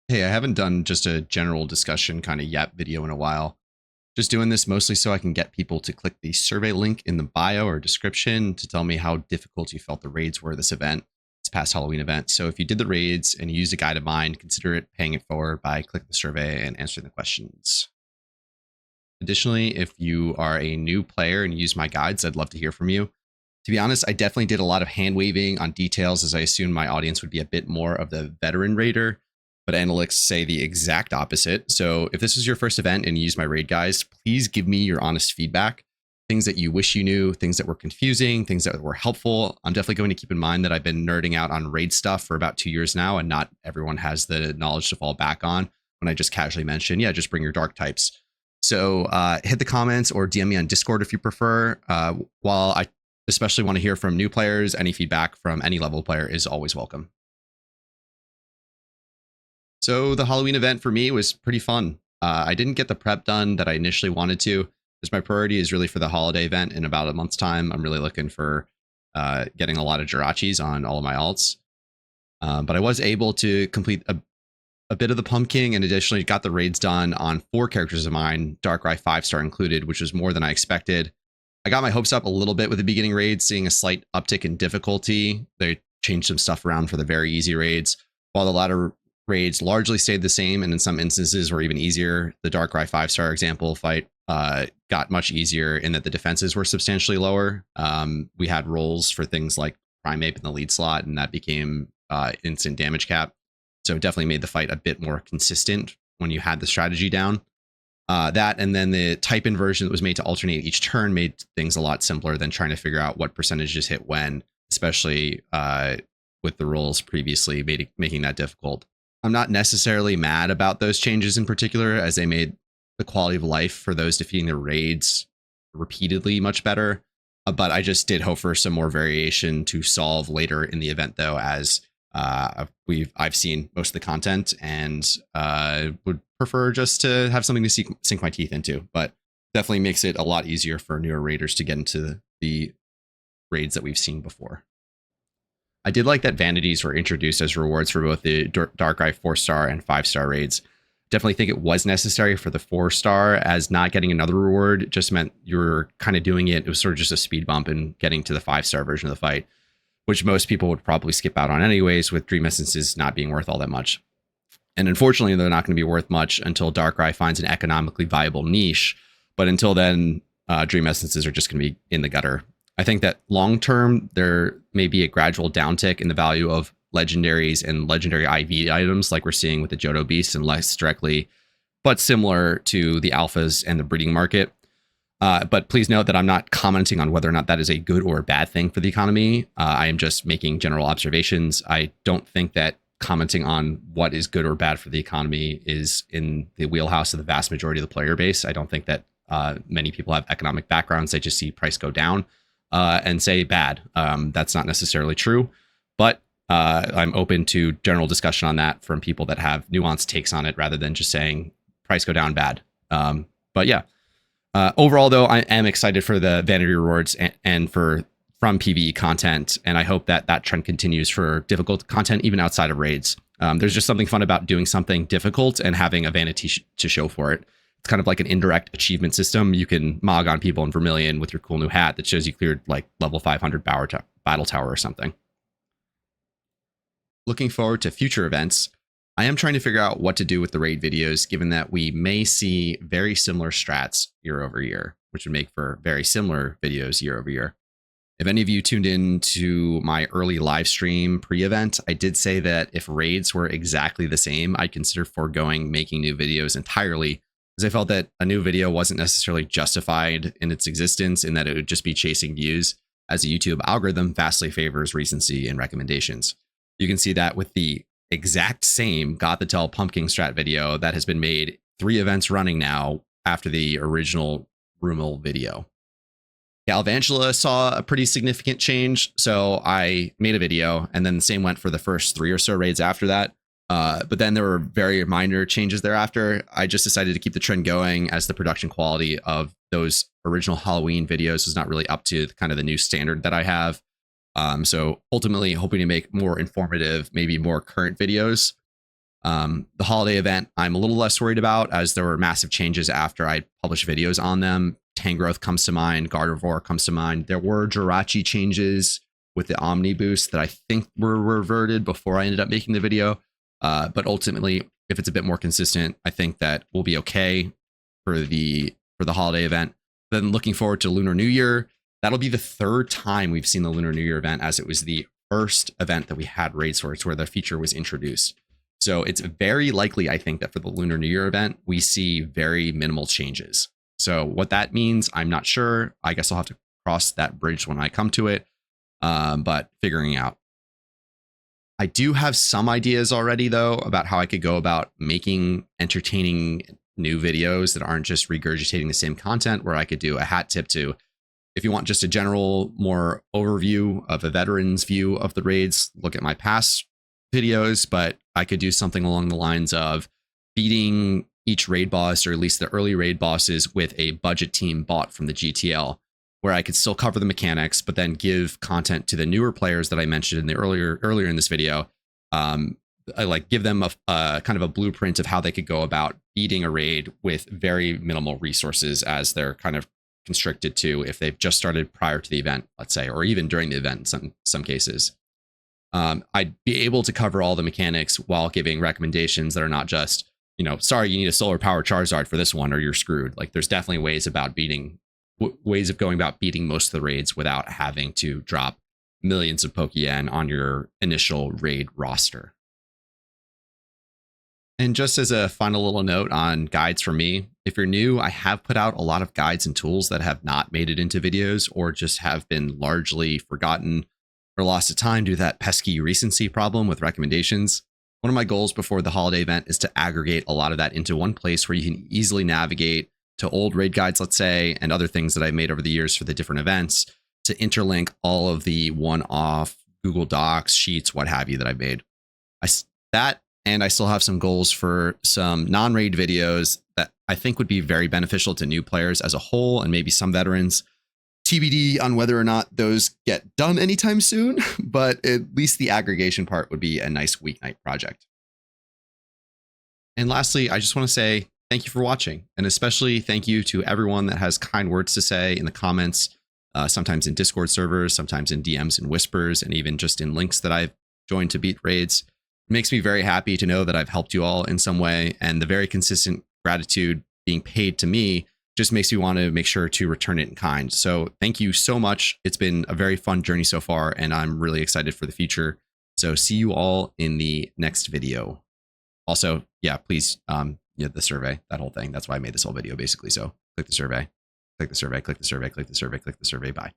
Hey, I haven't done just a general discussion kind of yap video in a while. Just doing this mostly so I can get people to click the survey link in the bio or description to tell me how difficult you felt the raids were this event, this past Halloween event. So if you did the raids and you used a guide of mine, consider it paying it forward by clicking the survey and answering the questions. Additionally, if you are a new player and use my guides, I'd love to hear from you. To be honest, I definitely did a lot of hand waving on details as I assumed my audience would be a bit more of the veteran raider, but analytics say the exact opposite. So if this is your first event and you use my raid guys, please give me your honest feedback. Things that you wish you knew, things that were confusing, things that were helpful. I'm definitely going to keep in mind that I've been nerding out on raid stuff for about 2 years now, and not everyone has the knowledge to fall back on when I just casually mention, yeah, just bring your dark types. So hit the comments or DM me on Discord if you prefer. While I especially want to hear from new players, any feedback from any level player is always welcome. So the Halloween event for me was pretty fun. I didn't get the prep done that I initially wanted to, because my priority is really for the holiday event in about a month's time. I'm really looking for getting a lot of Jirachis on all of my alts. But I was able to complete a bit of the pumpkin and additionally got the raids done on 4 characters of mine, Darkrai 5-star included, which was more than I expected. I got my hopes up a little bit with the beginning raids, seeing a slight uptick in difficulty. They changed some stuff around for the very easy raids, while the latter raids largely stayed the same and in some instances were even easier. The Darkrai 5-star example fight got much easier in that the defenses were substantially lower. We had rolls for things like Primeape in the lead slot, and that became instant damage cap. So it definitely made the fight a bit more consistent when you had the strategy down. That and then the type inversion that was made to alternate each turn made things a lot simpler than trying to figure out what percentages hit when, especially with the rolls previously making that difficult. I'm not necessarily mad about those changes in particular, as they made the quality of life for those defeating the raids repeatedly much better. But I just did hope for some more variation to solve later in the event, though, as I've seen most of the content and would prefer just to have something to sink my teeth into. But definitely makes it a lot easier for newer raiders to get into the raids that we've seen before. I did like that vanities were introduced as rewards for both the Darkrai 4-star and 5-star raids. Definitely think it was necessary for the 4-star, as not getting another reward just meant you were kind of doing it. It was sort of just a speed bump in getting to the 5-star version of the fight, which most people would probably skip out on anyways, with Dream Essences not being worth all that much. And unfortunately, they're not going to be worth much until Darkrai finds an economically viable niche. But until then, Dream Essences are just going to be in the gutter. I think that long term, there may be a gradual downtick in the value of legendaries and legendary IV items like we're seeing with the Johto Beast, and less directly, but similar to the alphas and the breeding market. But please note that I'm not commenting on whether or not that is a good or a bad thing for the economy. I am just making general observations. I don't think that commenting on what is good or bad for the economy is in the wheelhouse of the vast majority of the player base. I don't think that many people have economic backgrounds. They just see price go down and say bad. That's not necessarily true, but I'm open to general discussion on that from people that have nuanced takes on it rather than just saying price go down bad. But yeah. Overall, though, I am excited for the vanity rewards and from PvE content, and I hope that that trend continues for difficult content, even outside of raids. There's just something fun about doing something difficult and having a vanity to show for it. It's kind of like an indirect achievement system. You can mog on people in Vermilion with your cool new hat that shows you cleared like level 500 battle tower or something. Looking forward to future events, I am trying to figure out what to do with the raid videos, given that we may see very similar strats year over year, which would make for very similar videos year over year. If any of you tuned in to my early live stream pre-event, I did say that if raids were exactly the same, I'd consider foregoing making new videos entirely, as I felt that a new video wasn't necessarily justified in its existence, in that it would just be chasing views, as the YouTube algorithm vastly favors recency and recommendations. You can see that with the exact same Got the Tell Pumpkin strat video that has been made 3 events running now after the original Rumel video. Galvantula saw a pretty significant change, so I made a video, and then the same went for the first 3 or so raids after that. But then there were very minor changes thereafter. I just decided to keep the trend going, as the production quality of those original Halloween videos was not really up to kind of the new standard that I have. So ultimately hoping to make more informative, maybe more current videos. The holiday event, I'm a little less worried about, as there were massive changes after I published videos on them. Tangrowth comes to mind, Gardevoir comes to mind. There were Jirachi changes with the Omni boost that I think were reverted before I ended up making the video. But ultimately, if it's a bit more consistent, I think that we'll be okay for the holiday event. Then looking forward to Lunar New Year. That'll be the third time we've seen the Lunar New Year event, as it was the first event that we had raid sorts where the feature was introduced. So it's very likely, I think, that for the Lunar New Year event, we see very minimal changes. So what that means, I'm not sure. I guess I'll have to cross that bridge when I come to it, but figuring out. I do have some ideas already, though, about how I could go about making entertaining new videos that aren't just regurgitating the same content, where I could do a hat tip to, if you want just a general, more overview of a veteran's view of the raids, look at my past videos, but I could do something along the lines of beating each raid boss, or at least the early raid bosses, with a budget team bought from the GTL, where I could still cover the mechanics, but then give content to the newer players that I mentioned in the earlier in this video. I like give them a kind of a blueprint of how they could go about beating a raid with very minimal resources, as they're kind of constricted to if they've just started prior to the event, let's say, or even during the event in some cases. I'd be able to cover all the mechanics while giving recommendations that are not just, sorry, you need a solar power Charizard for this one or you're screwed. Like, there's definitely ways of going about beating most of the raids without having to drop millions of Pokeyen on your initial raid roster. And just as a final little note on guides for me, if you're new, I have put out a lot of guides and tools that have not made it into videos, or just have been largely forgotten or lost to time due to that pesky recency problem with recommendations. One of my goals before the holiday event is to aggregate a lot of that into one place where you can easily navigate to old raid guides, let's say, and other things that I've made over the years for the different events, to interlink all of the one-off Google Docs, sheets, what have you that I've made. And I still have some goals for some non-raid videos that I think would be very beneficial to new players as a whole, and maybe some veterans. TBD on whether or not those get done anytime soon, but at least the aggregation part would be a nice weeknight project. And lastly, I just want to say thank you for watching, and especially thank you to everyone that has kind words to say in the comments, sometimes in Discord servers, sometimes in DMs and whispers, and even just in links that I've joined to beat raids. It makes me very happy to know that I've helped you all in some way, and the very consistent gratitude being paid to me just makes me want to make sure to return it in kind. So thank you so much. It's been a very fun journey so far, and I'm really excited for the future. So see you all in the next video. Also, yeah, please, the survey, that whole thing. That's why I made this whole video, basically. So click the survey, click the survey, click the survey, click the survey, click the survey. Bye.